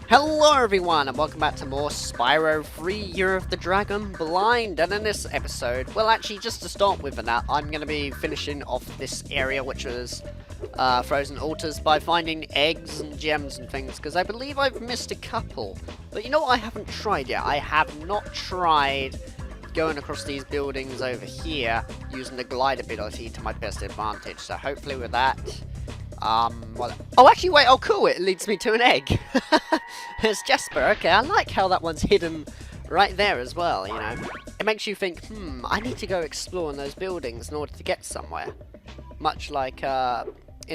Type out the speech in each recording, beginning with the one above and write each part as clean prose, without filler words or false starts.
Hello everyone and welcome back to more Spyro 3 Year of the Dragon Blind, and in this episode, well actually just to start with that, I'm going to be finishing off this area which was Frozen Altars by finding eggs and gems and things, because I believe I've missed a couple. But you know what I haven't tried yet? I have not tried going across these buildings over here using the glide ability to my best advantage, so hopefully with that well, oh actually wait, oh cool, it leads me to an egg. It's Jasper, okay, I like how that one's hidden right there as well, you know. It makes you think, I need to go explore in those buildings in order to get somewhere. Much like in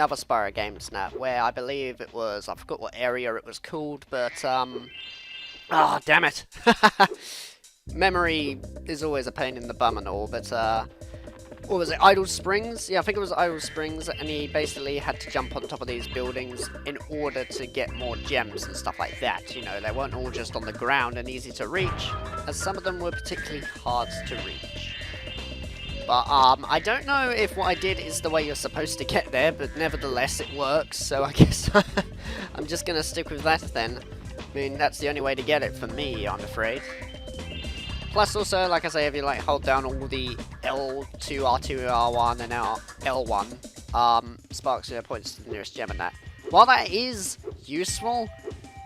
other Spyro games now, where I believe it was, I forgot what area it was called, but oh damn it. Memory is always a pain in the bum and all, but what was it, Idle Springs? Yeah, I think it was Idle Springs, and he basically had to jump on top of these buildings in order to get more gems and stuff like that. You know, they weren't all just on the ground and easy to reach, as some of them were particularly hard to reach. But I don't know if what I did is the way you're supposed to get there, but nevertheless it works, so I guess I'm just gonna stick with that then. I mean, that's the only way to get it for me, I'm afraid. Plus also, like I say, if you like hold down all the L2, R2, R1 and L1, sparks points to the nearest gem and that. While that is useful,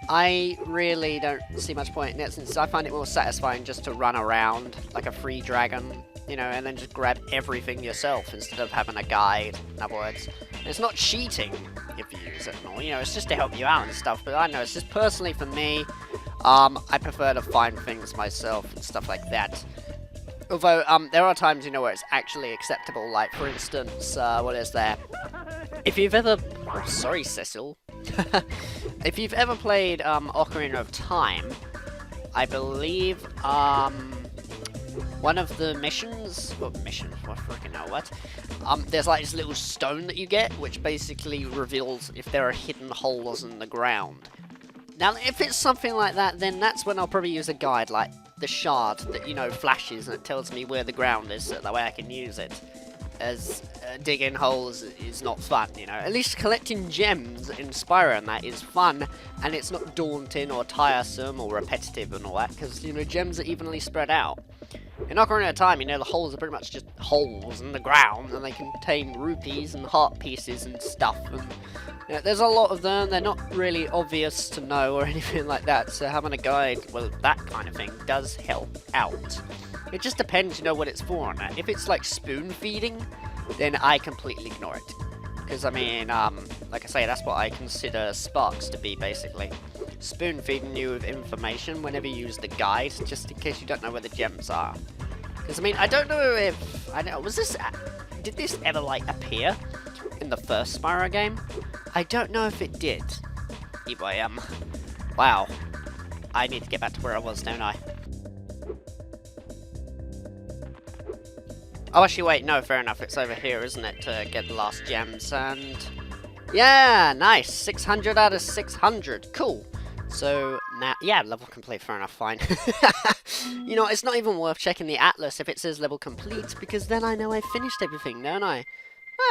I really don't see much point in it, since I find it more satisfying just to run around like a free dragon, you know, and then just grab everything yourself instead of having a guide, in other words. And it's not cheating if you use it and all, you know, it's just to help you out and stuff, but I know, it's just personally for me, I prefer to find things myself and stuff like that. Although, there are times, you know, where it's actually acceptable, like, for instance, what is there? If you've ever... Oh, sorry, Cecil. If you've ever played, Ocarina of Time, I believe, one of the missions... What missions? I freaking know what. There's, like, this little stone that you get, which basically reveals if there are hidden holes in the ground. Now, if it's something like that, then that's when I'll probably use a guide, like the shard that, you know, flashes and it tells me where the ground is, so that way I can use it. As digging holes is not fun, you know. At least collecting gems in Spyro and that is fun, and it's not daunting or tiresome or repetitive and all that, because, you know, gems are evenly spread out. In Ocarina of Time, you know, the holes are pretty much just holes in the ground, and they contain rupees and heart pieces and stuff, and you know, there's a lot of them. They're not really obvious to know or anything like that, so having a guide, well, that kind of thing does help out. It just depends, you know, what it's for on that. If it's like spoon feeding, then I completely ignore it. Because, I mean, like I say, that's what I consider sparks to be, basically. Spoon feeding you with information whenever you use the guide, just in case you don't know where the gems are. Because, I mean, I don't know if... I don't know, was this... Did this ever, like, appear in the first Spyro game? I don't know if it did. Anyway, wow. I need to get back to where I was, don't I? Oh, actually, wait, no, fair enough. It's over here, isn't it, to get the last gems, and... Yeah, nice! 600 out of 600. Cool. So, now... Yeah, level complete, fair enough, fine. You know, it's not even worth checking the atlas if it says level complete, because then I know I finished everything, don't I?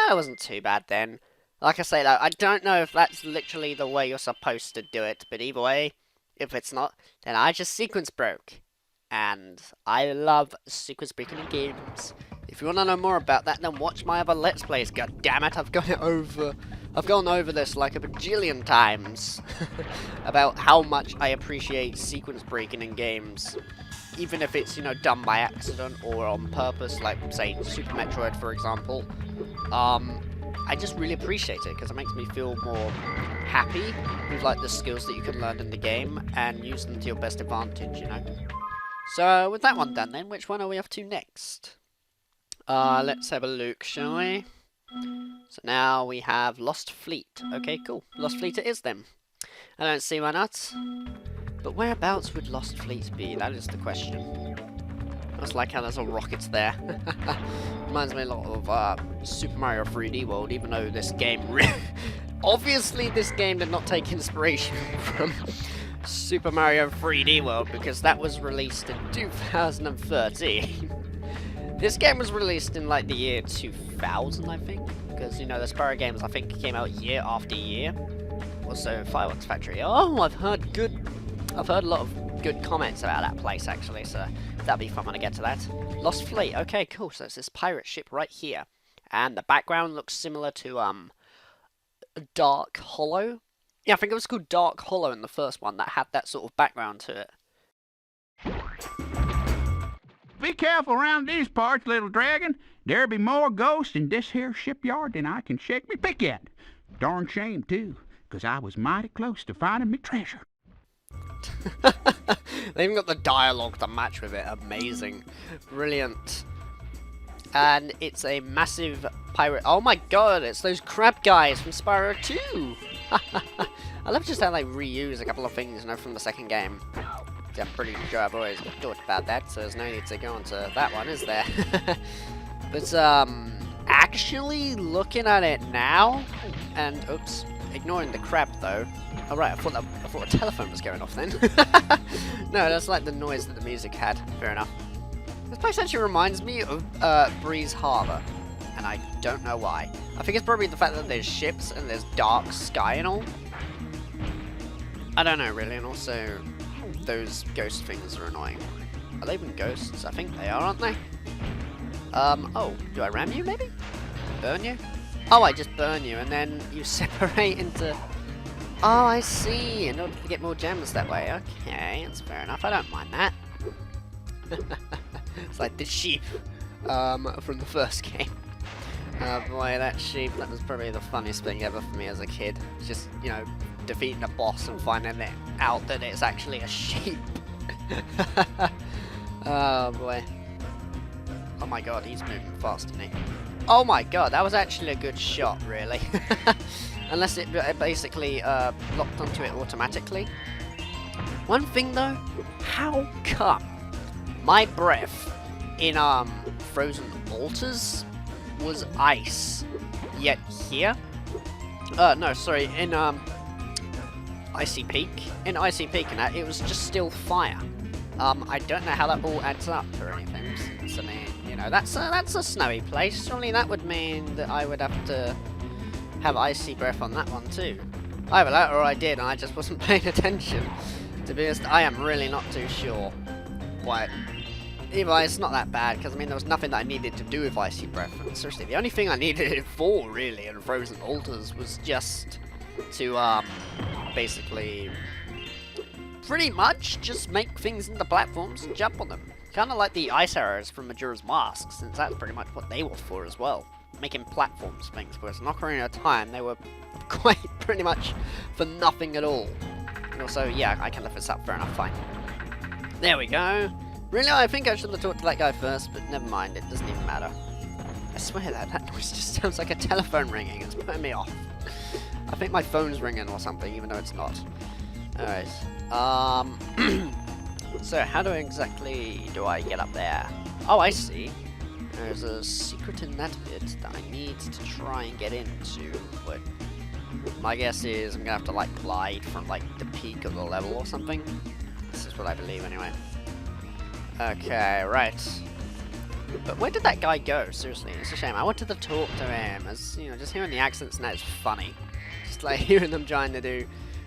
It wasn't too bad then. Like I say, though, I don't know if that's literally the way you're supposed to do it, but either way, if it's not, then I just sequence broke. And I love sequence breaking in games. If you want to know more about that, then watch my other Let's Plays. God damn it, I've gone over this like a bajillion times about how much I appreciate sequence breaking in games. Even if it's, you know, done by accident or on purpose, like, say, Super Metroid, for example. I just really appreciate it, because it makes me feel more happy with, like, the skills that you can learn in the game and use them to your best advantage, you know. So, with that one done then, which one are we off to next? Let's have a look, shall we? So now we have Lost Fleet. Okay, cool. Lost Fleet it is then. I don't see why not. But whereabouts would Lost Fleet be? That is the question. I just like how there's all rockets there. Reminds me a lot of Super Mario 3D World, even though this game obviously this game did not take inspiration from Super Mario 3D World, because that was released in 2013. This game was released in, like, the year 2000, I think. Because, you know, the Spyro games, I think, came out year after year. also Fireworks Factory. Oh, I've heard a lot of good comments about that place actually, so that'll be fun when I get to that. Lost Fleet. Okay, cool. So it's this pirate ship right here, and the background looks similar to Dark Hollow. Yeah, I think it was called Dark Hollow in the first one that had that sort of background to it. Be careful around these parts, little dragon. There be more ghosts in this here shipyard than I can shake me pick at. Darn shame, too, 'cause I was mighty close to finding me treasure. They even got the dialogue to match with it. Amazing. Brilliant. And it's a massive pirate. Oh my god, it's those crab guys from Spyro 2! I love just how they reuse a couple of things, you know, from the second game. I'm pretty sure I've always talked about that, so there's no need to go into that one, is there? But, actually looking at it now, and, oops, ignoring the crab though. Oh right, I thought a telephone was going off then. No, that's like the noise that the music had. Fair enough. This place actually reminds me of Breeze Harbor, and I don't know why. I think it's probably the fact that there's ships and there's dark sky and all. I don't know really, and also those ghost things are annoying. Are they even ghosts? I think they are, aren't they? Oh, do I ram you maybe? Burn you? Oh, I just burn you and then you separate into... Oh, I see, in order to get more gems that way. Okay, that's fair enough, I don't mind that. It's like the sheep from the first game. Oh boy, that sheep, that was probably the funniest thing ever for me as a kid. Just, you know, defeating a boss and finding it out that it's actually a sheep. Oh boy. Oh my god, he's moving fast, isn't he? Oh my god, that was actually a good shot, really. Unless it basically locked onto it automatically. One thing though, how come my breath in Frozen Altars was ice, yet here? No, sorry, in Icy Peak. In Icy Peak and that, it was just still fire. I don't know how that all adds up or anything. Since, I mean, you know, that's a snowy place. Surely that would mean that I would have to have icy breath on that one too. Either that or I did and I just wasn't paying attention. To be honest, I am really not too sure why. Either it's not that bad, because I mean there was nothing that I needed to do with icy breath. And seriously, the only thing I needed it for really in Frozen Altars was just to basically pretty much just make things into platforms and jump on them. Kind of like the ice arrows from Majora's Mask, since that's pretty much what they were for as well. Making platforms things, whereas in Ocarina of Time they were quite pretty much for nothing at all. And also, yeah, I can lift this up, fair enough, fine. There we go. Really, I think I should have talked to that guy first, but never mind, it doesn't even matter. I swear that noise just sounds like a telephone ringing, it's putting me off. I think my phone's ringing or something, even though it's not. Alright, so how exactly do I get up there? Oh, I see. There's a secret in that bit that I need to try and get into, but my guess is I'm gonna have to like glide from like the peak of the level or something. This is what I believe anyway. Okay, right. But where did that guy go? Seriously, it's a shame. I wanted to talk to him, as you know, just hearing the accents now is funny. Just like hearing them trying to do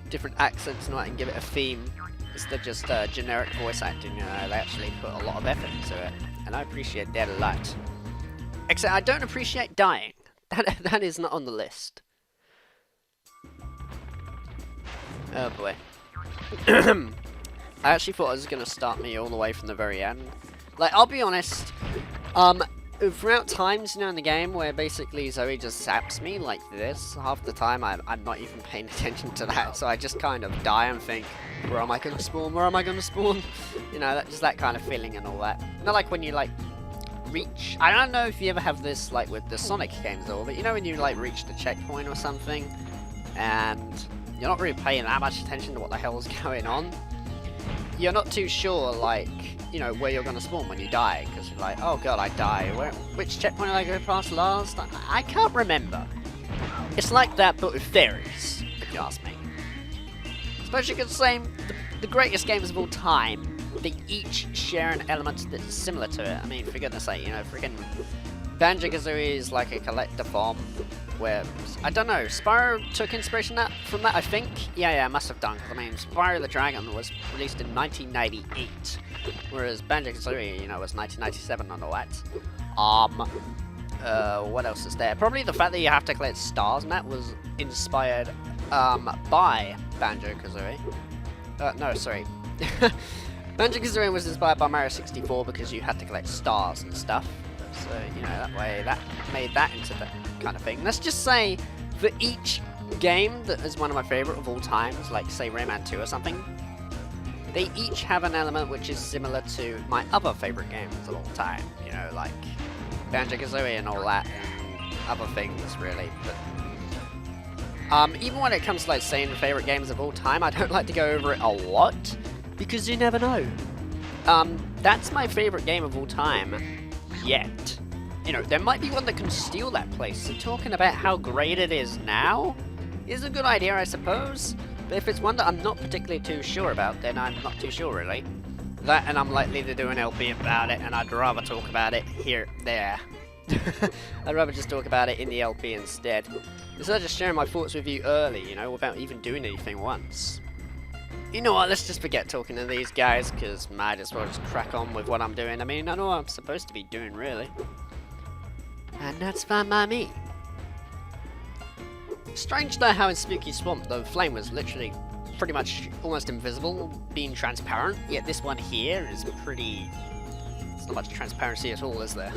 different accents and and give it a theme instead of just generic voice acting. You know, they actually put a lot of effort into it, and I appreciate that a lot. Except I don't appreciate dying. That is not on the list. Oh boy. I actually thought it was going to start me all the way from the very end. Like, I'll be honest, throughout times, you know, in the game where basically Zoe just zaps me like this, half the time I'm not even paying attention to that, so I just kind of die and think, where am I going to spawn, where am I going to spawn? You know, just that kind of feeling and all that. Not like when you, like, reach, I don't know if you ever have this, like, with the Sonic games at all, but you know when you, like, reach the checkpoint or something, and you're not really paying that much attention to what the hell is going on? You're not too sure, like, you know, where you're going to spawn when you die, because you're like, oh god, I die. Which checkpoint did I go past last? I can't remember. It's like that, but with fairies, if you ask me. I suppose you could say the greatest games of all time, they each share an element that's similar to it. I mean, for goodness sake, you know, freaking Banjo-Kazooie is like a collector bomb. where, I don't know, Spyro took inspiration from that, I think? Yeah, must have done, 'cause, I mean, Spyro the Dragon was released in 1998, whereas Banjo-Kazooie, you know, was 1997 and all that. What else is there? Probably the fact that you have to collect stars, and that was inspired, by Banjo-Kazooie. No, sorry. Banjo-Kazooie was inspired by Mario 64 because you had to collect stars and stuff. So, you know, that way, that made that into the kind of thing. Let's just say, for each game that is one of my favorite of all times, like, say, Rayman 2 or something, they each have an element which is similar to my other favorite games of all time. You know, like, Banjo-Kazooie and all that, and other things, really. But, even when it comes to, like, saying the favorite games of all time, I don't like to go over it a lot, because you never know. That's my favorite game of all time. Yet. You know, there might be one that can steal that place, so talking about how great it is now is a good idea, I suppose. But if it's one that I'm not particularly too sure about, then I'm not too sure, really. That, and I'm likely to do an LP about it, and I'd rather talk about it there. I'd rather just talk about it in the LP instead. Instead of just sharing my thoughts with you early, you know, without even doing anything once. You know what, let's just forget talking to these guys, because might as well just crack on with what I'm doing. I mean, I know what I'm supposed to be doing, really. And that's fine by me. Strange though how in Spooky Swamp, the flame was literally pretty much almost invisible, being transparent, yet this one here is pretty... There's not much transparency at all, is there?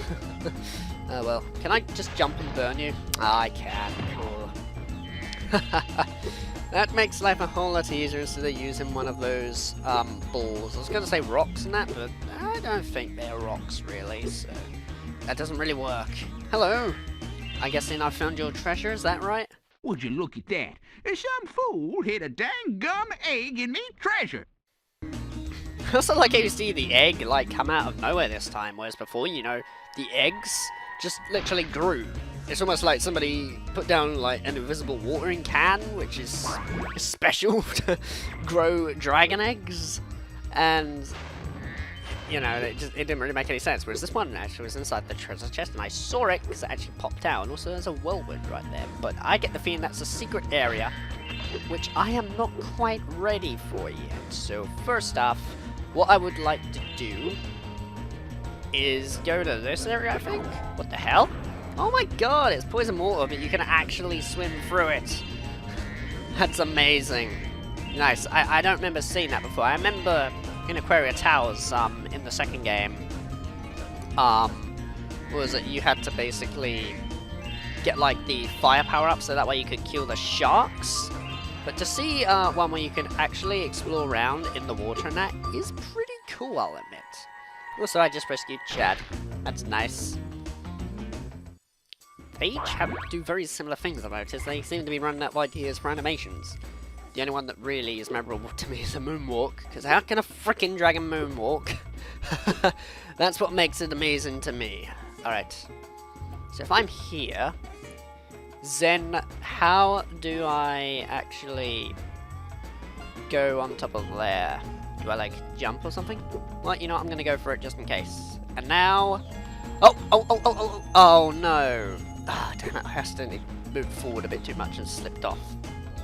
Oh well. Can I just jump and burn you? I can, cool. That makes life a whole lot easier instead of using one of those, balls. I was going to say rocks and that, but I don't think they're rocks, really, so that doesn't really work. Hello? I guess then I found your treasure, is that right? Would you look at that? Some fool hid a dang gum egg in me treasure. I also like how you see the egg, like, come out of nowhere this time, whereas before, you know, the eggs just literally grew. It's almost like somebody put down, like, an invisible watering can, which is special to grow dragon eggs, and, you know, it didn't really make any sense, whereas this one actually was inside the treasure chest, and I saw it because it actually popped out, and also there's a whirlwind right there, but I get the feeling that's a secret area, which I am not quite ready for yet. So first off, what I would like to do is go to this area, I think. What the hell? Oh my god, it's poison water, but you can actually swim through it. That's amazing. Nice. I don't remember seeing that before. I remember in Aquaria Towers, in the second game, was it you had to basically get like the fire power up so that way you could kill the sharks. But to see one where you can actually explore around in the water and that is pretty cool, I'll admit. Also, I just rescued Chad. That's nice. They each do very similar things, I've noticed. They seem to be running out of ideas for animations. The only one that really is memorable to me is a moonwalk, because how can a frickin' dragon moonwalk? That's what makes it amazing to me. Alright. So if I'm here, then how do I actually go on top of there? Do I, like, jump or something? Well, you know what, I'm gonna go for it just in case. And now... Oh, no. Ah, damn it, I accidentally moved forward a bit too much and slipped off.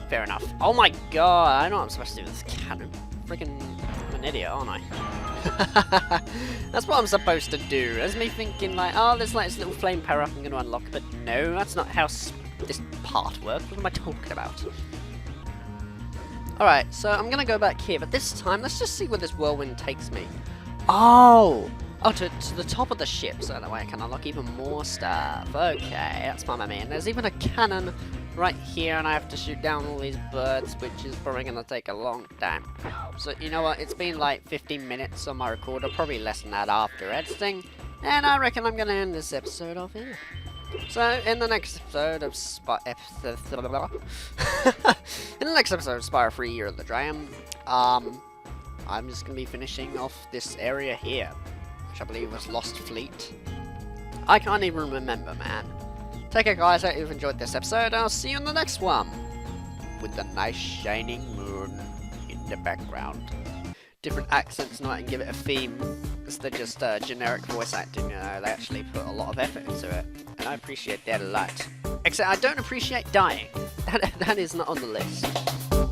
Fair enough. Oh my god, I know what I'm supposed to do with this cannon. Friggin', I'm an idiot, aren't I? That's what I'm supposed to do. As me thinking like, oh, there's like this little flame power up I'm going to unlock, but no, that's not how this part works. What am I talking about? Alright, so I'm going to go back here, but this time, let's just see where this whirlwind takes me. Oh, to the top of the ship, so that way I can unlock even more stuff. Okay, that's fine by me. And there's even a cannon right here, and I have to shoot down all these birds, which is probably going to take a long time. So, you know what, it's been like 15 minutes on my recorder, probably less than that after editing, and I reckon I'm going to end this episode off here. So, in the next episode of Spyro 3 Year of the Dragon, I'm just going to be finishing off this area here, which I believe was Lost Fleet. I can't even remember, man. Take care, guys. I hope you've enjoyed this episode. I'll see you in the next one, with the nice shining moon in the background. Different accents and I can give it a theme instead of just generic voice acting. They actually put a lot of effort into it, and I appreciate that a lot. Except I don't appreciate dying. That is not on the list.